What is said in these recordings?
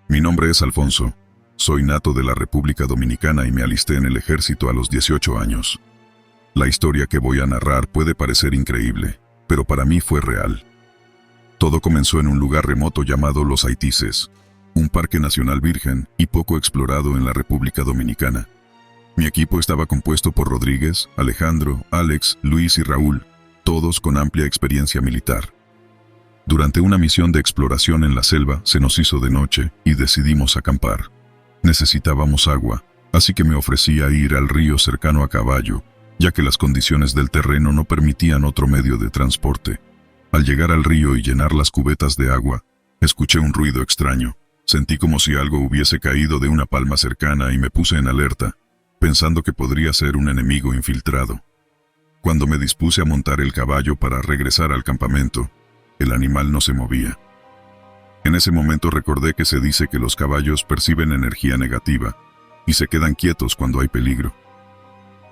Mi nombre es Alfonso. Soy nato de la República Dominicana y me alisté en el ejército a los 18 años. La historia que voy a narrar puede parecer increíble, pero para mí fue real. Todo comenzó en un lugar remoto llamado Los Haitises, un parque nacional virgen y poco explorado en la República Dominicana. Mi equipo estaba compuesto por Rodríguez, Alejandro, Alex, Luis y Raúl, todos con amplia experiencia militar. Durante una misión de exploración en la selva se nos hizo de noche y decidimos acampar. Necesitábamos agua, así que me ofrecí a ir al río cercano a caballo, ya que las condiciones del terreno no permitían otro medio de transporte. Al llegar al río y llenar las cubetas de agua, escuché un ruido extraño. Sentí como si algo hubiese caído de una palma cercana y me puse en alerta, pensando que podría ser un enemigo infiltrado. Cuando me dispuse a montar el caballo para regresar al campamento, el animal no se movía. En ese momento recordé que se dice que los caballos perciben energía negativa y se quedan quietos cuando hay peligro.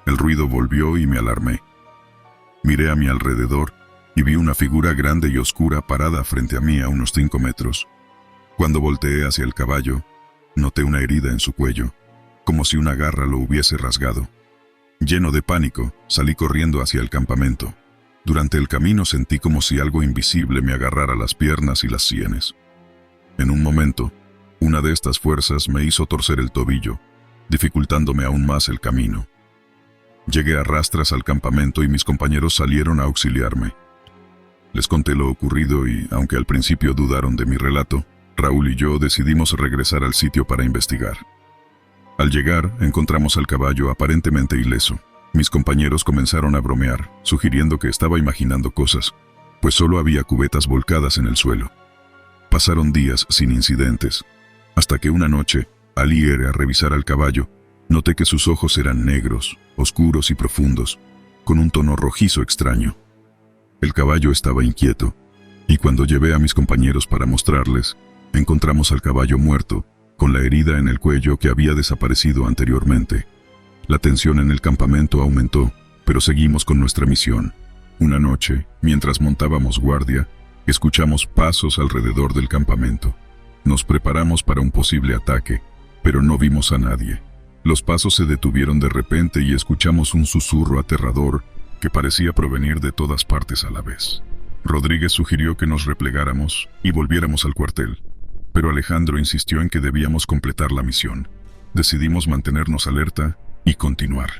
El ruido volvió y me alarmé. Miré a mi alrededor y vi una figura grande y oscura parada frente a mí a unos 5 metros. Cuando volteé hacia el caballo, noté una herida en su cuello, como si una garra lo hubiese rasgado. Lleno de pánico, salí corriendo hacia el campamento. Durante el camino sentí como si algo invisible me agarrara las piernas y las sienes. En un momento, una de estas fuerzas me hizo torcer el tobillo, dificultándome aún más el camino. Llegué a rastras al campamento y mis compañeros salieron a auxiliarme. Les conté lo ocurrido y, aunque al principio dudaron de mi relato, Raúl y yo decidimos regresar al sitio para investigar. Al llegar, encontramos al caballo aparentemente ileso. Mis compañeros comenzaron a bromear, sugiriendo que estaba imaginando cosas, pues solo había cubetas volcadas en el suelo. Pasaron días sin incidentes, hasta que una noche, al ir a revisar al caballo, noté que sus ojos eran negros, oscuros y profundos, con un tono rojizo extraño. El caballo estaba inquieto, y cuando llevé a mis compañeros para mostrarles, encontramos al caballo muerto, con la herida en el cuello que había desaparecido anteriormente. La tensión en el campamento aumentó, pero seguimos con nuestra misión. Una noche, mientras montábamos guardia, escuchamos pasos alrededor del campamento. Nos preparamos para un posible ataque, pero no vimos a nadie. Los pasos se detuvieron de repente y escuchamos un susurro aterrador que parecía provenir de todas partes a la vez. Rodríguez sugirió que nos replegáramos y volviéramos al cuartel, pero Alejandro insistió en que debíamos completar la misión. Decidimos mantenernos alerta y continuar.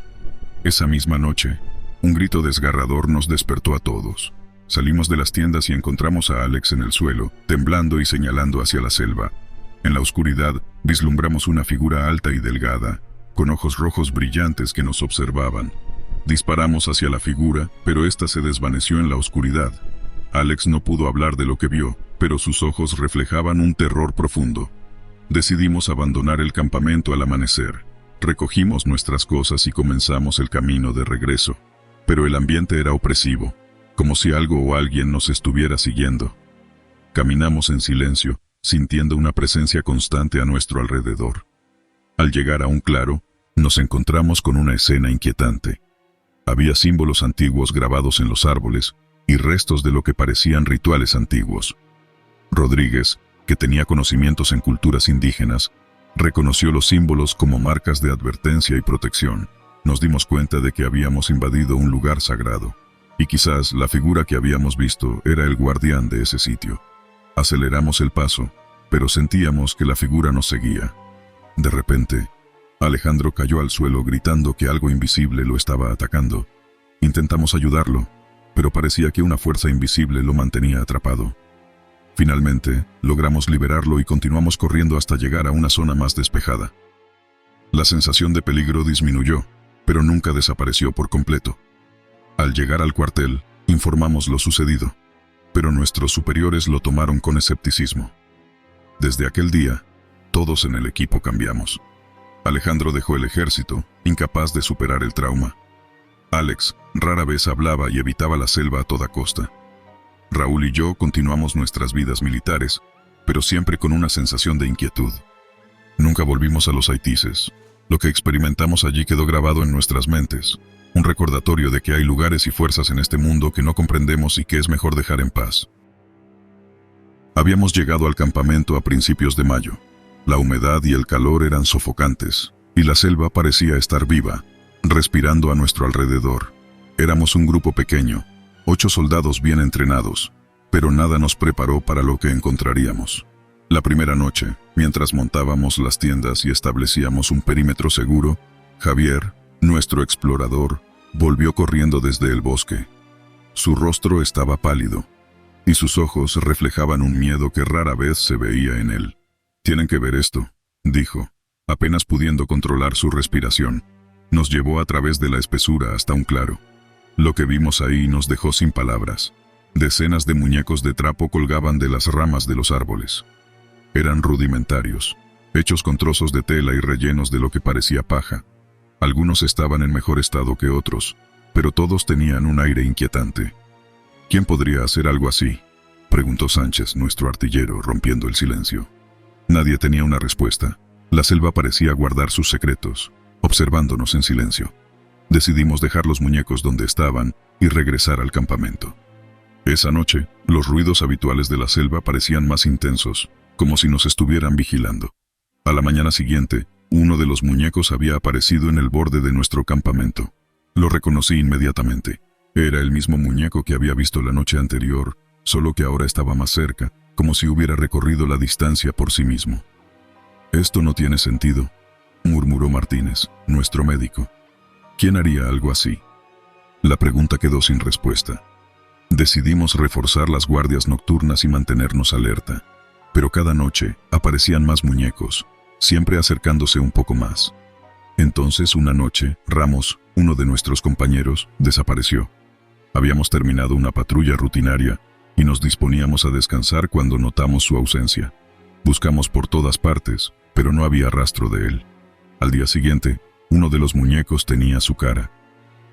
Esa misma noche, un grito desgarrador nos despertó a todos. Salimos de las tiendas y encontramos a Alex en el suelo, temblando y señalando hacia la selva. En la oscuridad, vislumbramos una figura alta y delgada, con ojos rojos brillantes que nos observaban. Disparamos hacia la figura, pero ésta se desvaneció en la oscuridad. Alex no pudo hablar de lo que vio, pero sus ojos reflejaban un terror profundo. Decidimos abandonar el campamento al amanecer. Recogimos nuestras cosas y comenzamos el camino de regreso. Pero el ambiente era opresivo, como si algo o alguien nos estuviera siguiendo. Caminamos en silencio, sintiendo una presencia constante a nuestro alrededor. Al llegar a un claro, nos encontramos con una escena inquietante. Había símbolos antiguos grabados en los árboles y restos de lo que parecían rituales antiguos. Rodríguez, que tenía conocimientos en culturas indígenas, reconoció los símbolos como marcas de advertencia y protección. Nos dimos cuenta de que habíamos invadido un lugar sagrado, y quizás la figura que habíamos visto era el guardián de ese sitio. Aceleramos el paso, pero sentíamos que la figura nos seguía. De repente, Alejandro cayó al suelo gritando que algo invisible lo estaba atacando. Intentamos ayudarlo, pero parecía que una fuerza invisible lo mantenía atrapado. Finalmente, logramos liberarlo y continuamos corriendo hasta llegar a una zona más despejada. La sensación de peligro disminuyó, pero nunca desapareció por completo. Al llegar al cuartel, informamos lo sucedido, pero nuestros superiores lo tomaron con escepticismo. Desde aquel día, todos en el equipo cambiamos. Alejandro dejó el ejército, incapaz de superar el trauma. Alex rara vez hablaba y evitaba la selva a toda costa. Raúl y yo continuamos nuestras vidas militares, pero siempre con una sensación de inquietud. Nunca volvimos a Los Haitises. Lo que experimentamos allí quedó grabado en nuestras mentes, un recordatorio de que hay lugares y fuerzas en este mundo que no comprendemos y que es mejor dejar en paz. Habíamos llegado al campamento a principios de mayo. La humedad y el calor eran sofocantes, y la selva parecía estar viva, respirando a nuestro alrededor. Éramos un grupo pequeño, 8 soldados bien entrenados, pero nada nos preparó para lo que encontraríamos. La primera noche, mientras montábamos las tiendas y establecíamos un perímetro seguro, Javier, nuestro explorador, volvió corriendo desde el bosque. Su rostro estaba pálido, y sus ojos reflejaban un miedo que rara vez se veía en él. «Tienen que ver esto», dijo, apenas pudiendo controlar su respiración. Nos llevó a través de la espesura hasta un claro. Lo que vimos ahí nos dejó sin palabras. Decenas de muñecos de trapo colgaban de las ramas de los árboles. Eran rudimentarios, hechos con trozos de tela y rellenos de lo que parecía paja. Algunos estaban en mejor estado que otros, pero todos tenían un aire inquietante. «¿Quién podría hacer algo así?», preguntó Sánchez, nuestro artillero, rompiendo el silencio. Nadie tenía una respuesta. La selva parecía guardar sus secretos, observándonos en silencio. Decidimos dejar los muñecos donde estaban y regresar al campamento. Esa noche, los ruidos habituales de la selva parecían más intensos, como si nos estuvieran vigilando. A la mañana siguiente, uno de los muñecos había aparecido en el borde de nuestro campamento. Lo reconocí inmediatamente. Era el mismo muñeco que había visto la noche anterior, solo que ahora estaba más cerca, como si hubiera recorrido la distancia por sí mismo. «Esto no tiene sentido», murmuró Martínez, nuestro médico. «¿Quién haría algo así?». La pregunta quedó sin respuesta. Decidimos reforzar las guardias nocturnas y mantenernos alerta, pero cada noche aparecían más muñecos, siempre acercándose un poco más. Entonces, una noche, Ramos, uno de nuestros compañeros, desapareció. Habíamos terminado una patrulla rutinaria y nos disponíamos a descansar cuando notamos su ausencia. Buscamos por todas partes, pero no había rastro de él. Al día siguiente, uno de los muñecos tenía su cara.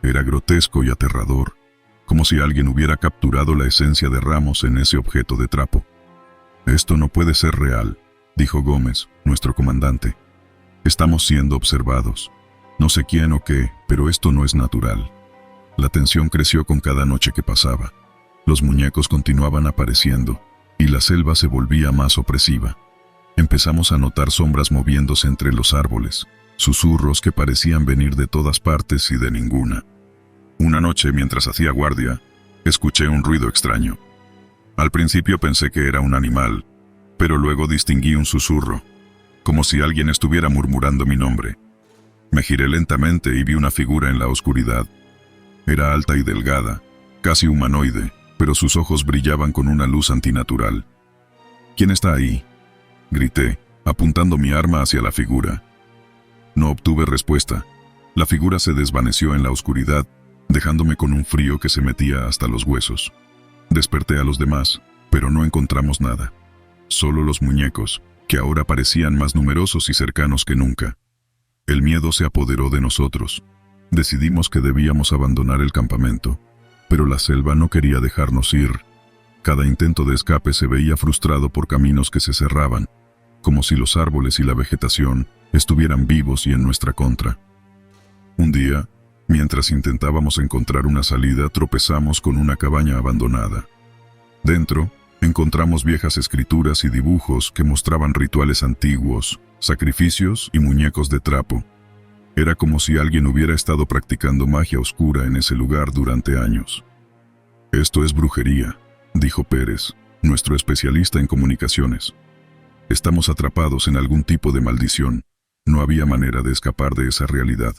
Era grotesco y aterrador, como si alguien hubiera capturado la esencia de Ramos en ese objeto de trapo. «Esto no puede ser real», dijo Gómez, nuestro comandante. «Estamos siendo observados. No sé quién o qué, pero esto no es natural». La tensión creció con cada noche que pasaba. Los muñecos continuaban apareciendo, y la selva se volvía más opresiva. Empezamos a notar sombras moviéndose entre los árboles, susurros que parecían venir de todas partes y de ninguna. Una noche, mientras hacía guardia, escuché un ruido extraño. Al principio pensé que era un animal, pero luego distinguí un susurro, como si alguien estuviera murmurando mi nombre. Me giré lentamente y vi una figura en la oscuridad. Era alta y delgada, casi humanoide, pero sus ojos brillaban con una luz antinatural. «¿Quién está ahí?», grité, apuntando mi arma hacia la figura. No obtuve respuesta. La figura se desvaneció en la oscuridad, dejándome con un frío que se metía hasta los huesos. Desperté a los demás, pero no encontramos nada. Solo los muñecos, que ahora parecían más numerosos y cercanos que nunca. El miedo se apoderó de nosotros. Decidimos que debíamos abandonar el campamento, pero la selva no quería dejarnos ir. Cada intento de escape se veía frustrado por caminos que se cerraban, como si los árboles y la vegetación estuvieran vivos y en nuestra contra. Un día, mientras intentábamos encontrar una salida, tropezamos con una cabaña abandonada. Dentro, encontramos viejas escrituras y dibujos que mostraban rituales antiguos, sacrificios y muñecos de trapo. Era como si alguien hubiera estado practicando magia oscura en ese lugar durante años. «Esto es brujería», dijo Pérez, nuestro especialista en comunicaciones. «Estamos atrapados en algún tipo de maldición. No había manera de escapar de esa realidad».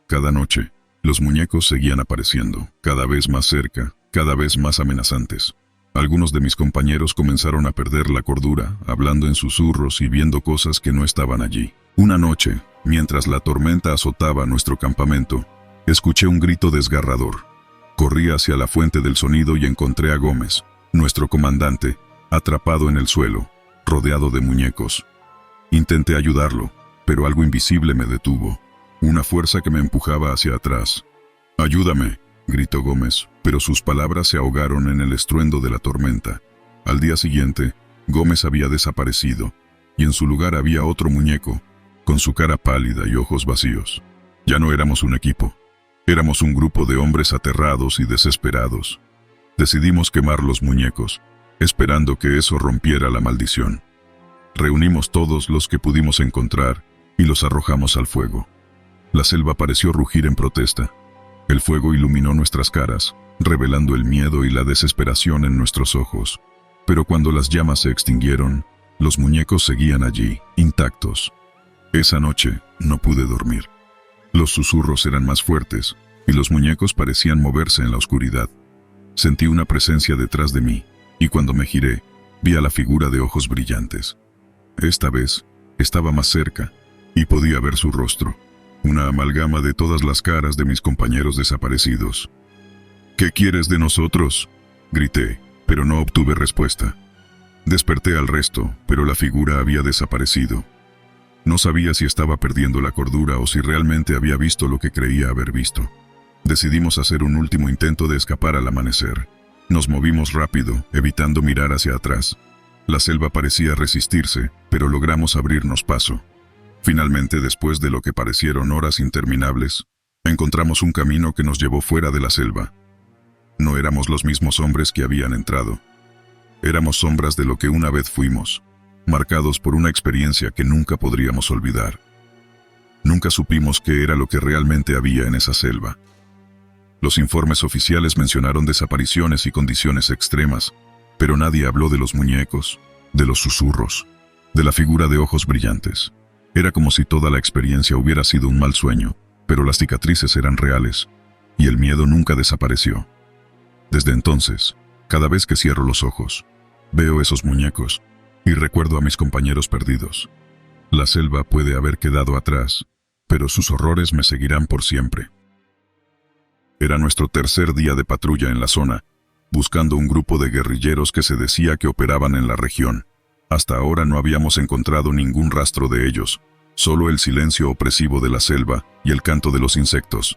Cada noche, los muñecos seguían apareciendo, cada vez más cerca, cada vez más amenazantes. Algunos de mis compañeros comenzaron a perder la cordura, hablando en susurros y viendo cosas que no estaban allí. Una noche, mientras la tormenta azotaba nuestro campamento, escuché un grito desgarrador. Corrí hacia la fuente del sonido y encontré a Gómez, nuestro comandante, atrapado en el suelo, rodeado de muñecos. Intenté ayudarlo, pero algo invisible me detuvo. Una fuerza que me empujaba hacia atrás. «Ayúdame», gritó Gómez, pero sus palabras se ahogaron en el estruendo de la tormenta. Al día siguiente, Gómez había desaparecido, y en su lugar había otro muñeco, con su cara pálida y ojos vacíos. Ya no éramos un equipo. Éramos un grupo de hombres aterrados y desesperados. Decidimos quemar los muñecos, esperando que eso rompiera la maldición. Reunimos todos los que pudimos encontrar y los arrojamos al fuego. La selva pareció rugir en protesta. El fuego iluminó nuestras caras, revelando el miedo y la desesperación en nuestros ojos. Pero cuando las llamas se extinguieron, los muñecos seguían allí, intactos. Esa noche no pude dormir. Los susurros eran más fuertes y los muñecos parecían moverse en la oscuridad. Sentí una presencia detrás de mí y cuando me giré, vi a la figura de ojos brillantes. Esta vez estaba más cerca y podía ver su rostro, una amalgama de todas las caras de mis compañeros desaparecidos. «¿Qué quieres de nosotros?», grité, pero no obtuve respuesta. Desperté al resto, pero la figura había desaparecido. No sabía si estaba perdiendo la cordura o si realmente había visto lo que creía haber visto. Decidimos hacer un último intento de escapar al amanecer. Nos movimos rápido, evitando mirar hacia atrás. La selva parecía resistirse, pero logramos abrirnos paso. Finalmente, después de lo que parecieron horas interminables, encontramos un camino que nos llevó fuera de la selva. No éramos los mismos hombres que habían entrado. Éramos sombras de lo que una vez fuimos, marcados por una experiencia que nunca podríamos olvidar. Nunca supimos qué era lo que realmente había en esa selva. Los informes oficiales mencionaron desapariciones y condiciones extremas, pero nadie habló de los muñecos, de los susurros, de la figura de ojos brillantes. Era como si toda la experiencia hubiera sido un mal sueño, pero las cicatrices eran reales, y el miedo nunca desapareció. Desde entonces, cada vez que cierro los ojos, veo esos muñecos y recuerdo a mis compañeros perdidos. La selva puede haber quedado atrás, pero sus horrores me seguirán por siempre. Era nuestro tercer día de patrulla en la zona, buscando un grupo de guerrilleros que se decía que operaban en la región. Hasta ahora no habíamos encontrado ningún rastro de ellos, solo el silencio opresivo de la selva y el canto de los insectos.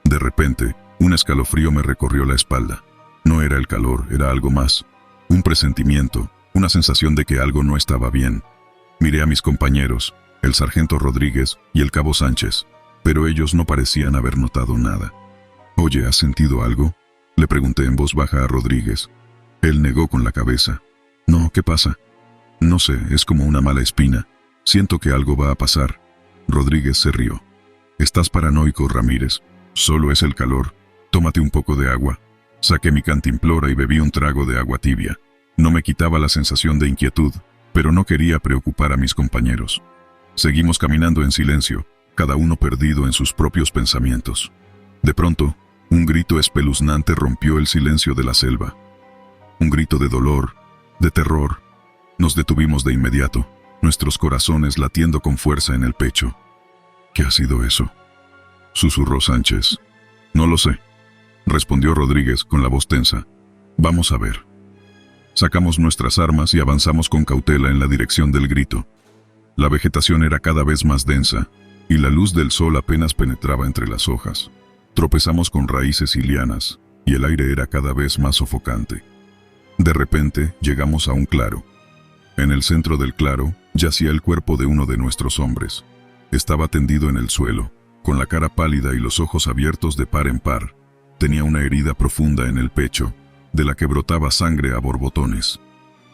De repente, un escalofrío me recorrió la espalda. No era el calor, era algo más. Un presentimiento, una sensación de que algo no estaba bien. Miré a mis compañeros, el sargento Rodríguez y el cabo Sánchez, pero ellos no parecían haber notado nada. «Oye, ¿has sentido algo?», le pregunté en voz baja a Rodríguez. Él negó con la cabeza. «No, ¿qué pasa?». «No sé, es como una mala espina. Siento que algo va a pasar». Rodríguez se rió. «Estás paranoico, Ramírez. Solo es el calor. Tómate un poco de agua». Saqué mi cantimplora y bebí un trago de agua tibia. No me quitaba la sensación de inquietud, pero no quería preocupar a mis compañeros. Seguimos caminando en silencio, cada uno perdido en sus propios pensamientos. De pronto, un grito espeluznante rompió el silencio de la selva. Un grito de dolor, de terror. Nos detuvimos de inmediato, nuestros corazones latiendo con fuerza en el pecho. «¿Qué ha sido eso?», susurró Sánchez. «No lo sé», respondió Rodríguez con la voz tensa. «Vamos a ver». Sacamos nuestras armas y avanzamos con cautela en la dirección del grito. La vegetación era cada vez más densa, y la luz del sol apenas penetraba entre las hojas. Tropezamos con raíces y lianas, y el aire era cada vez más sofocante. De repente, llegamos a un claro. En el centro del claro, yacía el cuerpo de uno de nuestros hombres. Estaba tendido en el suelo, con la cara pálida y los ojos abiertos de par en par. Tenía una herida profunda en el pecho, de la que brotaba sangre a borbotones.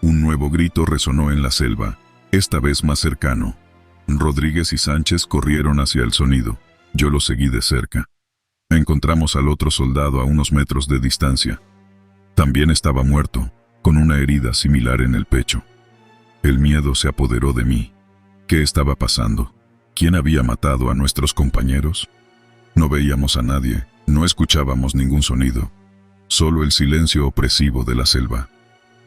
Un nuevo grito resonó en la selva, esta vez más cercano. Rodríguez y Sánchez corrieron hacia el sonido. Yo lo seguí de cerca. Encontramos al otro soldado a unos metros de distancia. También estaba muerto, con una herida similar en el pecho. El miedo se apoderó de mí. ¿Qué estaba pasando? ¿Quién había matado a nuestros compañeros? No veíamos a nadie, no escuchábamos ningún sonido, solo el silencio opresivo de la selva.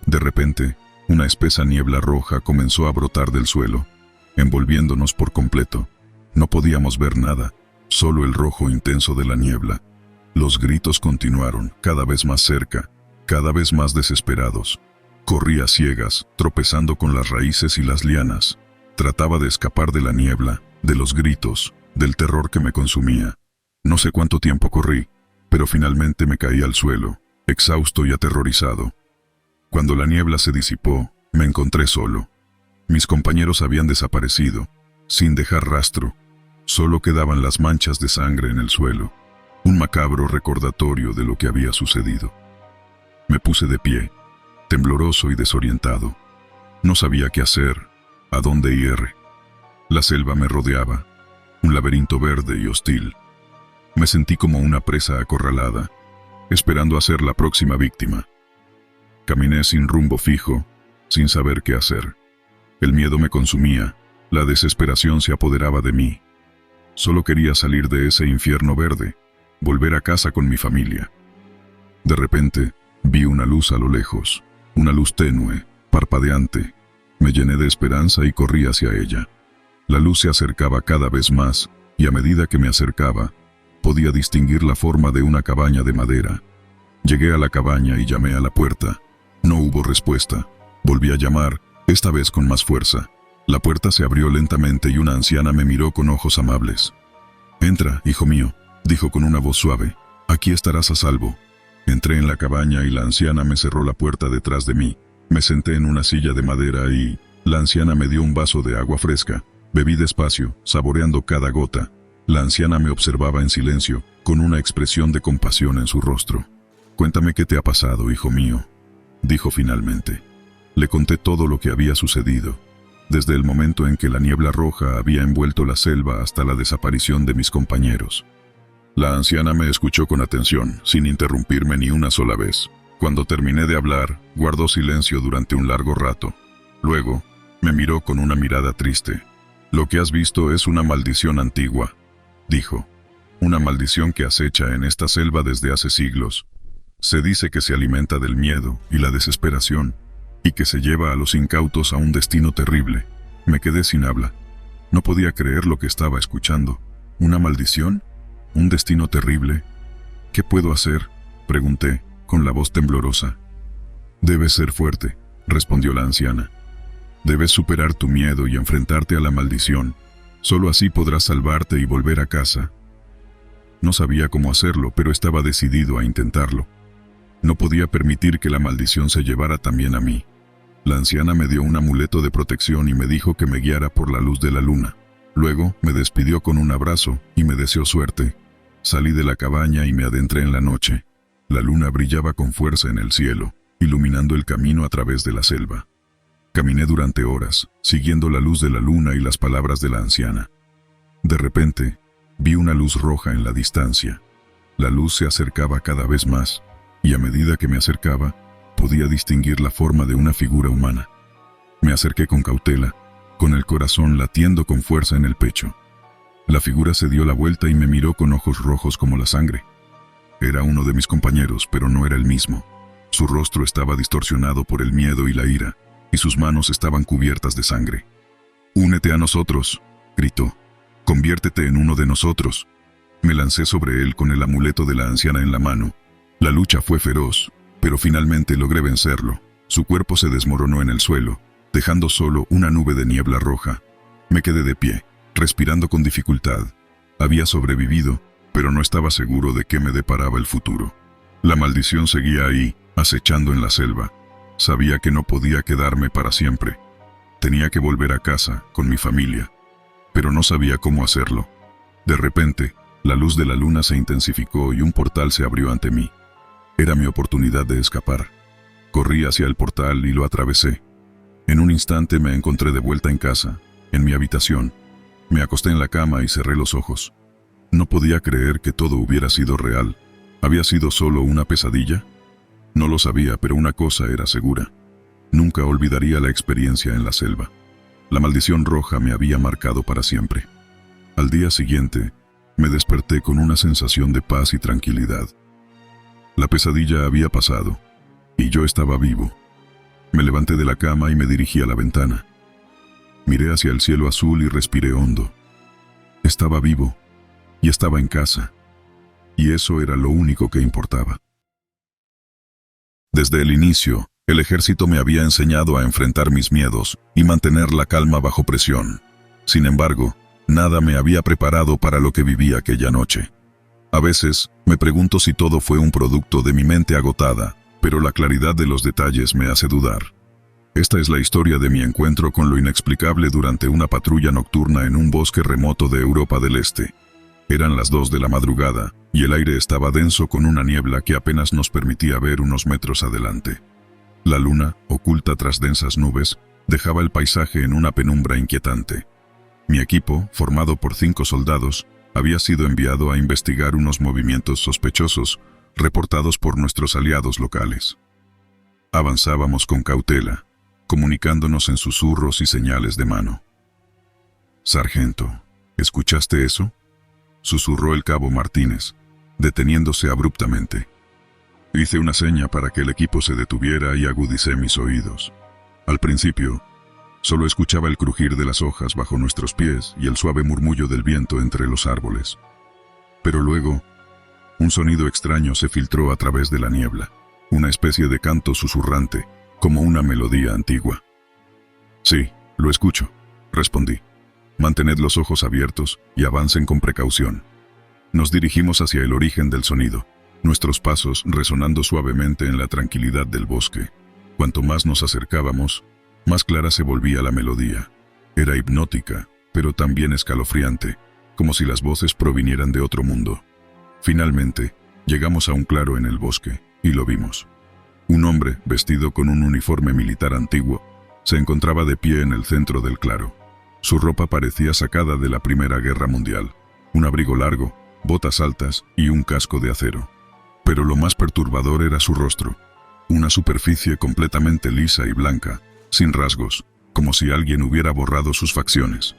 De repente, una espesa niebla roja comenzó a brotar del suelo, envolviéndonos por completo. No podíamos ver nada, solo el rojo intenso de la niebla. Los gritos continuaron, cada vez más cerca, cada vez más desesperados. Corrí a ciegas, tropezando con las raíces y las lianas. Trataba de escapar de la niebla, de los gritos, del terror que me consumía. No sé cuánto tiempo corrí, pero finalmente me caí al suelo, exhausto y aterrorizado. Cuando la niebla se disipó, me encontré solo. Mis compañeros habían desaparecido, sin dejar rastro. Solo quedaban las manchas de sangre en el suelo, un macabro recordatorio de lo que había sucedido. Me puse de pie, tembloroso y desorientado. No sabía qué hacer. ¿A dónde ir? La selva me rodeaba, un laberinto verde y hostil. Me sentí como una presa acorralada, esperando a ser la próxima víctima. Caminé sin rumbo fijo, sin saber qué hacer. El miedo me consumía, la desesperación se apoderaba de mí. Solo quería salir de ese infierno verde, volver a casa con mi familia. De repente, vi una luz a lo lejos, una luz tenue, parpadeante. Me llené de esperanza y corrí hacia ella. La luz se acercaba cada vez más, y a medida que me acercaba, podía distinguir la forma de una cabaña de madera. Llegué a la cabaña y llamé a la puerta. No hubo respuesta. Volví a llamar, esta vez con más fuerza. La puerta se abrió lentamente y una anciana me miró con ojos amables. «Entra, hijo mío», dijo con una voz suave. «Aquí estarás a salvo». Entré en la cabaña y la anciana me cerró la puerta detrás de mí. Me senté en una silla de madera y la anciana me dio un vaso de agua fresca. Bebí despacio, saboreando cada gota. La anciana me observaba en silencio, con una expresión de compasión en su rostro. «Cuéntame qué te ha pasado, hijo mío», dijo finalmente. Le conté todo lo que había sucedido, desde el momento en que la niebla roja había envuelto la selva hasta la desaparición de mis compañeros. La anciana me escuchó con atención, sin interrumpirme ni una sola vez. Cuando terminé de hablar, guardó silencio durante un largo rato. Luego, me miró con una mirada triste. «Lo que has visto es una maldición antigua», dijo. «Una maldición que acecha en esta selva desde hace siglos. Se dice que se alimenta del miedo y la desesperación, y que se lleva a los incautos a un destino terrible». Me quedé sin habla. No podía creer lo que estaba escuchando. ¿Una maldición? ¿Un destino terrible? «¿Qué puedo hacer?», pregunté, con la voz temblorosa. «Debes ser fuerte», respondió la anciana. «Debes superar tu miedo y enfrentarte a la maldición. Solo así podrás salvarte y volver a casa». No sabía cómo hacerlo, pero estaba decidido a intentarlo. No podía permitir que la maldición se llevara también a mí. La anciana me dio un amuleto de protección y me dijo que me guiara por la luz de la luna. Luego me despidió con un abrazo y me deseó suerte. Salí de la cabaña y me adentré en la noche. La luna brillaba con fuerza en el cielo, iluminando el camino a través de la selva. Caminé durante horas, siguiendo la luz de la luna y las palabras de la anciana. De repente, vi una luz roja en la distancia. La luz se acercaba cada vez más, y a medida que me acercaba, podía distinguir la forma de una figura humana. Me acerqué con cautela, con el corazón latiendo con fuerza en el pecho. La figura se dio la vuelta y me miró con ojos rojos como la sangre. Era uno de mis compañeros, pero no era el mismo. Su rostro estaba distorsionado por el miedo y la ira, y sus manos estaban cubiertas de sangre. «Únete a nosotros», gritó. «Conviértete en uno de nosotros». Me lancé sobre él con el amuleto de la anciana en la mano. La lucha fue feroz, pero finalmente logré vencerlo. Su cuerpo se desmoronó en el suelo, dejando solo una nube de niebla roja. Me quedé de pie, respirando con dificultad. Había sobrevivido, pero no estaba seguro de qué me deparaba el futuro. La maldición seguía ahí, acechando en la selva. Sabía que no podía quedarme para siempre. Tenía que volver a casa, con mi familia, pero no sabía cómo hacerlo. De repente, la luz de la luna se intensificó y un portal se abrió ante mí. Era mi oportunidad de escapar. Corrí hacia el portal y lo atravesé. En un instante me encontré de vuelta en casa, en mi habitación. Me acosté en la cama y cerré los ojos. No podía creer que todo hubiera sido real. ¿Había sido solo una pesadilla? No lo sabía, pero una cosa era segura. Nunca olvidaría la experiencia en la selva. La maldición roja me había marcado para siempre. Al día siguiente, me desperté con una sensación de paz y tranquilidad. La pesadilla había pasado, y yo estaba vivo. Me levanté de la cama y me dirigí a la ventana. Miré hacia el cielo azul y respiré hondo. Estaba vivo, y estaba en casa, y eso era lo único que importaba. Desde el inicio, el ejército me había enseñado a enfrentar mis miedos y mantener la calma bajo presión. Sin embargo, nada me había preparado para lo que viví aquella noche. A veces, me pregunto si todo fue un producto de mi mente agotada, pero la claridad de los detalles me hace dudar. Esta es la historia de mi encuentro con lo inexplicable durante una patrulla nocturna en un bosque remoto de Europa del Este. Eran las 2 de la madrugada, y el aire estaba denso con una niebla que apenas nos permitía ver unos metros adelante. La luna, oculta tras densas nubes, dejaba el paisaje en una penumbra inquietante. Mi equipo, formado por 5 soldados, había sido enviado a investigar unos movimientos sospechosos reportados por nuestros aliados locales. Avanzábamos con cautela, comunicándonos en susurros y señales de mano. «Sargento, ¿escuchaste eso?», susurró el cabo Martínez, deteniéndose abruptamente. Hice una seña para que el equipo se detuviera y agudicé mis oídos. Al principio, solo escuchaba el crujir de las hojas bajo nuestros pies y el suave murmullo del viento entre los árboles. Pero luego, un sonido extraño se filtró a través de la niebla, una especie de canto susurrante, como una melodía antigua. «Sí, lo escucho», respondí. «Mantened los ojos abiertos y avancen con precaución». Nos dirigimos hacia el origen del sonido, nuestros pasos resonando suavemente en la tranquilidad del bosque. Cuanto más nos acercábamos, más clara se volvía la melodía. Era hipnótica, pero también escalofriante, como si las voces provinieran de otro mundo. Finalmente, llegamos a un claro en el bosque, y lo vimos. Un hombre, vestido con un uniforme militar antiguo, se encontraba de pie en el centro del claro. Su ropa parecía sacada de la Primera Guerra Mundial, un abrigo largo, botas altas y un casco de acero. Pero lo más perturbador era su rostro, una superficie completamente lisa y blanca, sin rasgos, como si alguien hubiera borrado sus facciones.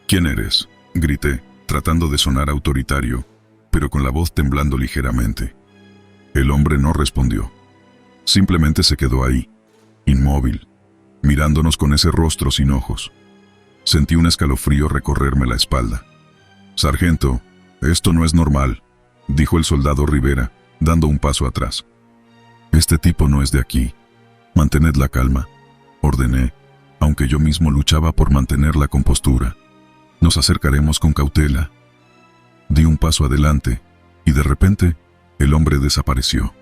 «¿Quién eres?», grité, tratando de sonar autoritario, pero con la voz temblando ligeramente. El hombre no respondió. Simplemente se quedó ahí, inmóvil, mirándonos con ese rostro sin ojos. Sentí un escalofrío recorrerme la espalda. «Sargento, esto no es normal», dijo el soldado Rivera, dando un paso atrás. «Este tipo no es de aquí. Mantened la calma», ordené, aunque yo mismo luchaba por mantener la compostura. «Nos acercaremos con cautela». Di un paso adelante, y de repente, el hombre desapareció.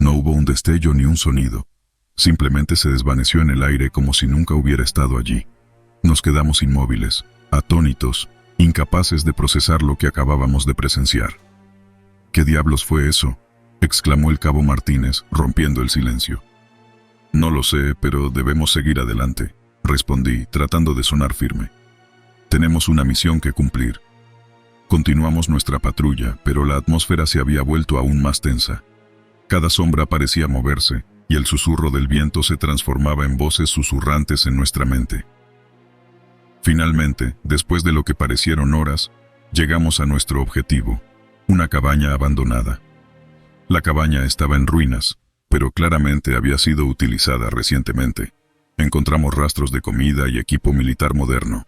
No hubo un destello ni un sonido. Simplemente se desvaneció en el aire como si nunca hubiera estado allí. Nos quedamos inmóviles, atónitos, incapaces de procesar lo que acabábamos de presenciar. «¿Qué diablos fue eso?», exclamó el cabo Martínez, rompiendo el silencio. «No lo sé, pero debemos seguir adelante», respondí, tratando de sonar firme. «Tenemos una misión que cumplir». Continuamos nuestra patrulla, pero la atmósfera se había vuelto aún más tensa. Cada sombra parecía moverse, y el susurro del viento se transformaba en voces susurrantes en nuestra mente. Finalmente, después de lo que parecieron horas, llegamos a nuestro objetivo, una cabaña abandonada. La cabaña estaba en ruinas, pero claramente había sido utilizada recientemente. Encontramos rastros de comida y equipo militar moderno.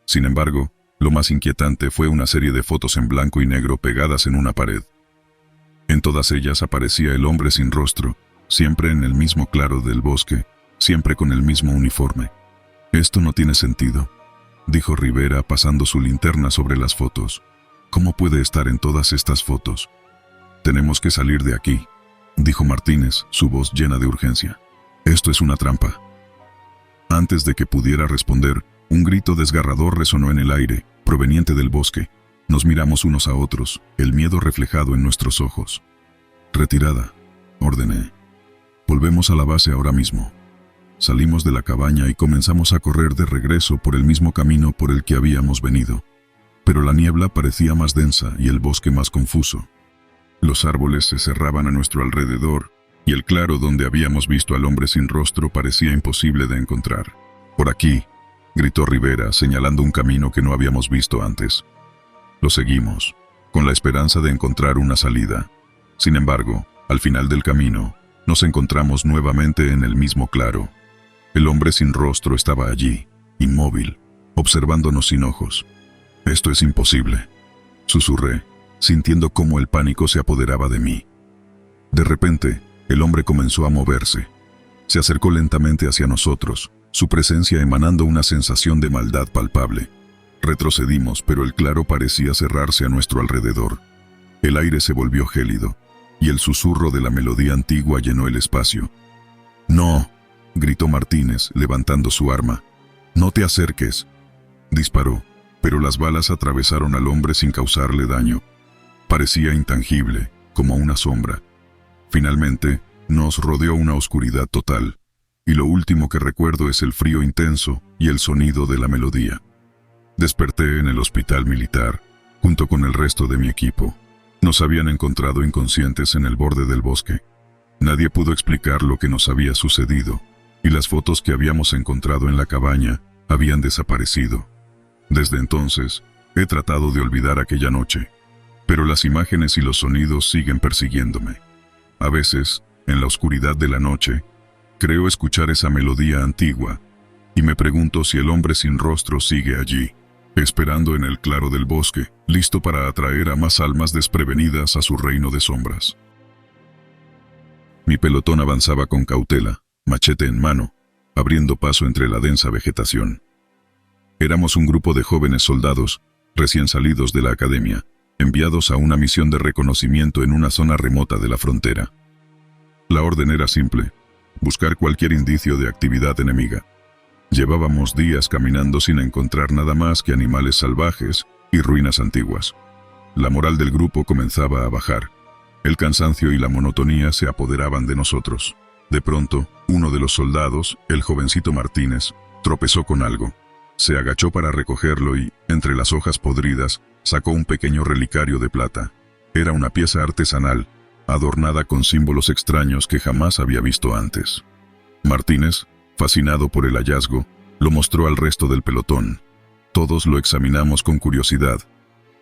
Sin embargo, lo más inquietante fue una serie de fotos en blanco y negro pegadas en una pared. En todas ellas aparecía el hombre sin rostro, siempre en el mismo claro del bosque, siempre con el mismo uniforme. «Esto no tiene sentido», dijo Rivera pasando su linterna sobre las fotos. «¿Cómo puede estar en todas estas fotos?». «Tenemos que salir de aquí», dijo Martínez, su voz llena de urgencia. «Esto es una trampa». Antes de que pudiera responder, un grito desgarrador resonó en el aire, proveniente del bosque. Nos miramos unos a otros, el miedo reflejado en nuestros ojos. «Retirada», ordené. «Volvemos a la base ahora mismo». Salimos de la cabaña y comenzamos a correr de regreso por el mismo camino por el que habíamos venido. Pero la niebla parecía más densa y el bosque más confuso. Los árboles se cerraban a nuestro alrededor, y el claro donde habíamos visto al hombre sin rostro parecía imposible de encontrar. «Por aquí», gritó Rivera, señalando un camino que no habíamos visto antes. Lo seguimos, con la esperanza de encontrar una salida. Sin embargo, al final del camino, nos encontramos nuevamente en el mismo claro. El hombre sin rostro estaba allí, inmóvil, observándonos sin ojos. «Esto es imposible», susurré, sintiendo cómo el pánico se apoderaba de mí. De repente, el hombre comenzó a moverse. Se acercó lentamente hacia nosotros, su presencia emanando una sensación de maldad palpable. Retrocedimos, pero el claro parecía cerrarse a nuestro alrededor. El aire se volvió gélido, y el susurro de la melodía antigua llenó el espacio. «No», gritó Martínez, levantando su arma. «No te acerques». Disparó, pero las balas atravesaron al hombre sin causarle daño. Parecía intangible, como una sombra. Finalmente, nos rodeó una oscuridad total. y lo último que recuerdo es el frío intenso y el sonido de la melodía. Desperté en el hospital militar, junto con el resto de mi equipo. Nos habían encontrado inconscientes en el borde del bosque. Nadie pudo explicar lo que nos había sucedido, y las fotos que habíamos encontrado en la cabaña habían desaparecido. Desde entonces, he tratado de olvidar aquella noche, pero las imágenes y los sonidos siguen persiguiéndome. A veces, en la oscuridad de la noche, creo escuchar esa melodía antigua, y me pregunto si el hombre sin rostro sigue allí, esperando en el claro del bosque, listo para atraer a más almas desprevenidas a su reino de sombras. Mi pelotón avanzaba con cautela, machete en mano, abriendo paso entre la densa vegetación. Éramos un grupo de jóvenes soldados, recién salidos de la academia, enviados a una misión de reconocimiento en una zona remota de la frontera. La orden era simple: buscar cualquier indicio de actividad enemiga. Llevábamos días caminando sin encontrar nada más que animales salvajes y ruinas antiguas. La moral del grupo comenzaba a bajar. El cansancio y la monotonía se apoderaban de nosotros. De pronto, uno de los soldados, el jovencito Martínez, tropezó con algo. Se agachó para recogerlo y, entre las hojas podridas, sacó un pequeño relicario de plata. Era una pieza artesanal, adornada con símbolos extraños que jamás había visto antes. Martínez, fascinado por el hallazgo, lo mostró al resto del pelotón. Todos lo examinamos con curiosidad,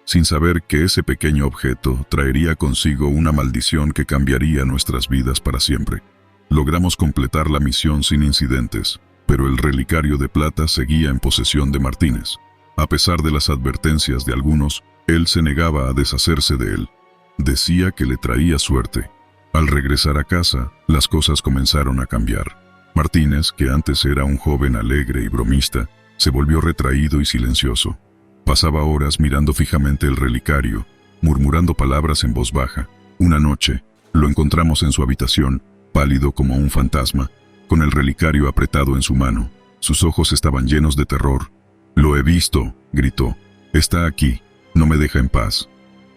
sin saber que ese pequeño objeto traería consigo una maldición que cambiaría nuestras vidas para siempre. Logramos completar la misión sin incidentes, pero el relicario de plata seguía en posesión de Martínez. A pesar de las advertencias de algunos, él se negaba a deshacerse de él. Decía que le traía suerte. Al regresar a casa, las cosas comenzaron a cambiar. Martínez, que antes era un joven alegre y bromista, se volvió retraído y silencioso. Pasaba horas mirando fijamente el relicario, murmurando palabras en voz baja. Una noche, lo encontramos en su habitación, pálido como un fantasma, con el relicario apretado en su mano. Sus ojos estaban llenos de terror. «Lo he visto», gritó. «Está aquí. No me deja en paz».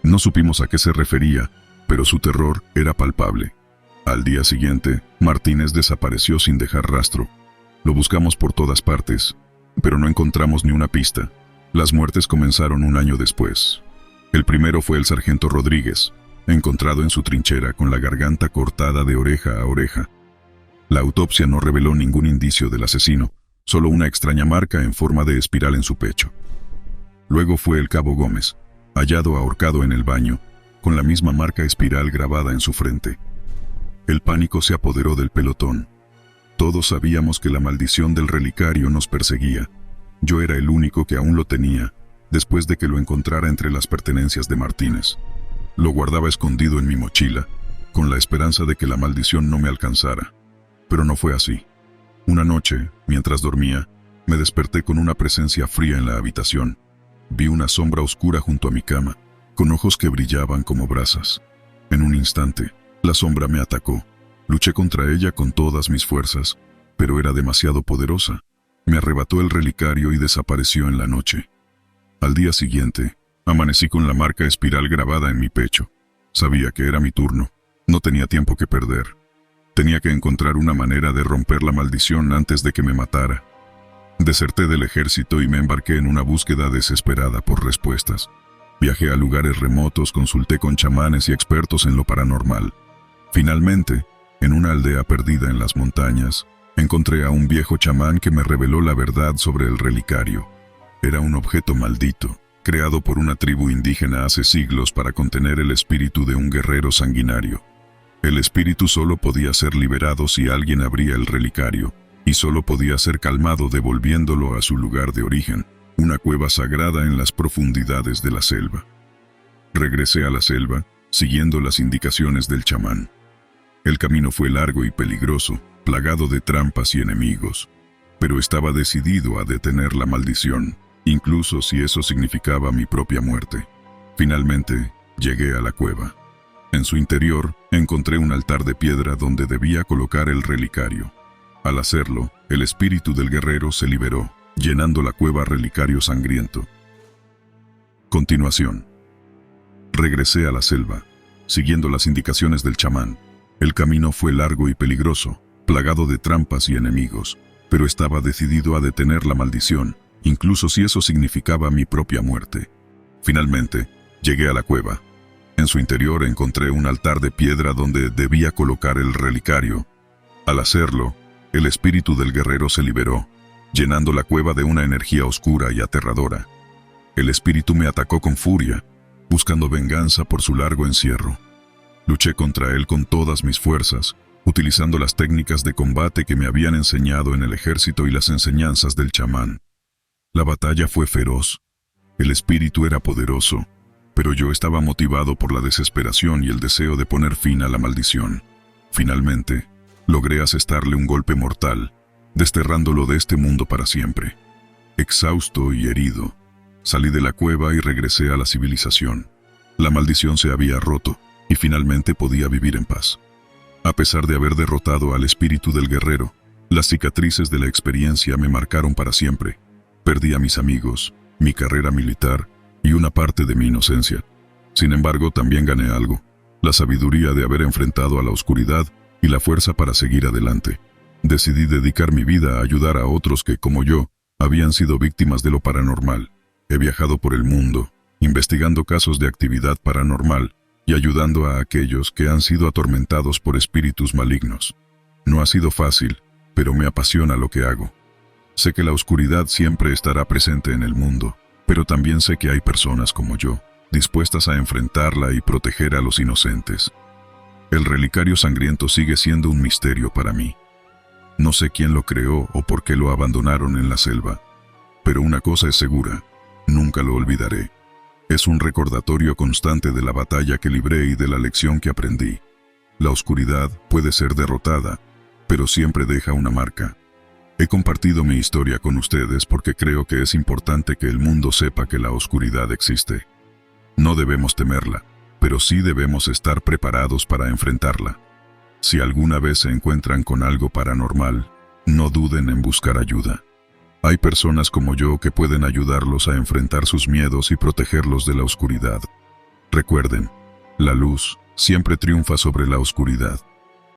No supimos a qué se refería, pero su terror era palpable. Al día siguiente, Martínez desapareció sin dejar rastro. Lo buscamos por todas partes, pero no encontramos ni una pista. Las muertes comenzaron un año después. El primero fue el sargento Rodríguez, encontrado en su trinchera con la garganta cortada de oreja a oreja. La autopsia no reveló ningún indicio del asesino, solo una extraña marca en forma de espiral en su pecho. Luego fue el cabo Gómez, hallado ahorcado en el baño, con la misma marca espiral grabada en su frente. El pánico se apoderó del pelotón. Todos sabíamos que la maldición del relicario nos perseguía. Yo era el único que aún lo tenía, después de que lo encontrara entre las pertenencias de Martínez. Lo guardaba escondido en mi mochila, con la esperanza de que la maldición no me alcanzara. Pero no fue así. Una noche, mientras dormía, me desperté con una presencia fría en la habitación. Vi una sombra oscura junto a mi cama, con ojos que brillaban como brasas. En un instante, la sombra me atacó. Luché contra ella con todas mis fuerzas, pero era demasiado poderosa. Me arrebató el relicario y desapareció en la noche. Al día siguiente, amanecí con la marca espiral grabada en mi pecho. Sabía que era mi turno. No tenía tiempo que perder. Tenía que encontrar una manera de romper la maldición antes de que me matara. Deserté del ejército y me embarqué en una búsqueda desesperada por respuestas. Viajé a lugares remotos, consulté con chamanes y expertos en lo paranormal. Finalmente, en una aldea perdida en las montañas, encontré a un viejo chamán que me reveló la verdad sobre el relicario. Era un objeto maldito, creado por una tribu indígena hace siglos para contener el espíritu de un guerrero sanguinario. El espíritu solo podía ser liberado si alguien abría el relicario, y solo podía ser calmado devolviéndolo a su lugar de origen, una cueva sagrada en las profundidades de la selva. Regresé a la selva, siguiendo las indicaciones del chamán. El camino fue largo y peligroso, plagado de trampas y enemigos, pero estaba decidido a detener la maldición, incluso si eso significaba mi propia muerte. Finalmente, llegué a la cueva. En su interior, encontré un altar de piedra donde debía colocar el relicario. Al hacerlo, el espíritu del guerrero se liberó, llenando la cueva relicario sangriento. Continuación. Regresé a la selva, siguiendo las indicaciones del chamán. El camino fue largo y peligroso, plagado de trampas y enemigos, pero estaba decidido a detener la maldición, incluso si eso significaba mi propia muerte. Finalmente, llegué a la cueva. En su interior encontré un altar de piedra donde debía colocar el relicario. Al hacerlo, el espíritu del guerrero se liberó, llenando la cueva de una energía oscura y aterradora. El espíritu me atacó con furia, buscando venganza por su largo encierro. Luché contra él con todas mis fuerzas, utilizando las técnicas de combate que me habían enseñado en el ejército y las enseñanzas del chamán. La batalla fue feroz. El espíritu era poderoso, pero yo estaba motivado por la desesperación y el deseo de poner fin a la maldición. Finalmente, logré asestarle un golpe mortal, desterrándolo de este mundo para siempre. Exhausto y herido, salí de la cueva y regresé a la civilización. La maldición se había roto y finalmente podía vivir en paz. A pesar de haber derrotado al espíritu del guerrero, las cicatrices de la experiencia me marcaron para siempre. Perdí a mis amigos, mi carrera militar y una parte de mi inocencia. Sin embargo, también gané algo: la sabiduría de haber enfrentado a la oscuridad y la fuerza para seguir adelante. Decidí dedicar mi vida a ayudar a otros que, como yo, habían sido víctimas de lo paranormal. He viajado por el mundo, investigando casos de actividad paranormal y ayudando a aquellos que han sido atormentados por espíritus malignos. No ha sido fácil, pero me apasiona lo que hago. Sé que la oscuridad siempre estará presente en el mundo, pero también sé que hay personas como yo, dispuestas a enfrentarla y proteger a los inocentes. El relicario sangriento sigue siendo un misterio para mí. No sé quién lo creó o por qué lo abandonaron en la selva, pero una cosa es segura: nunca lo olvidaré. Es un recordatorio constante de la batalla que libré y de la lección que aprendí. La oscuridad puede ser derrotada, pero siempre deja una marca. He compartido mi historia con ustedes porque creo que es importante que el mundo sepa que la oscuridad existe. No debemos temerla, pero sí debemos estar preparados para enfrentarla. Si alguna vez se encuentran con algo paranormal, no duden en buscar ayuda. Hay personas como yo que pueden ayudarlos a enfrentar sus miedos y protegerlos de la oscuridad. Recuerden, la luz siempre triunfa sobre la oscuridad.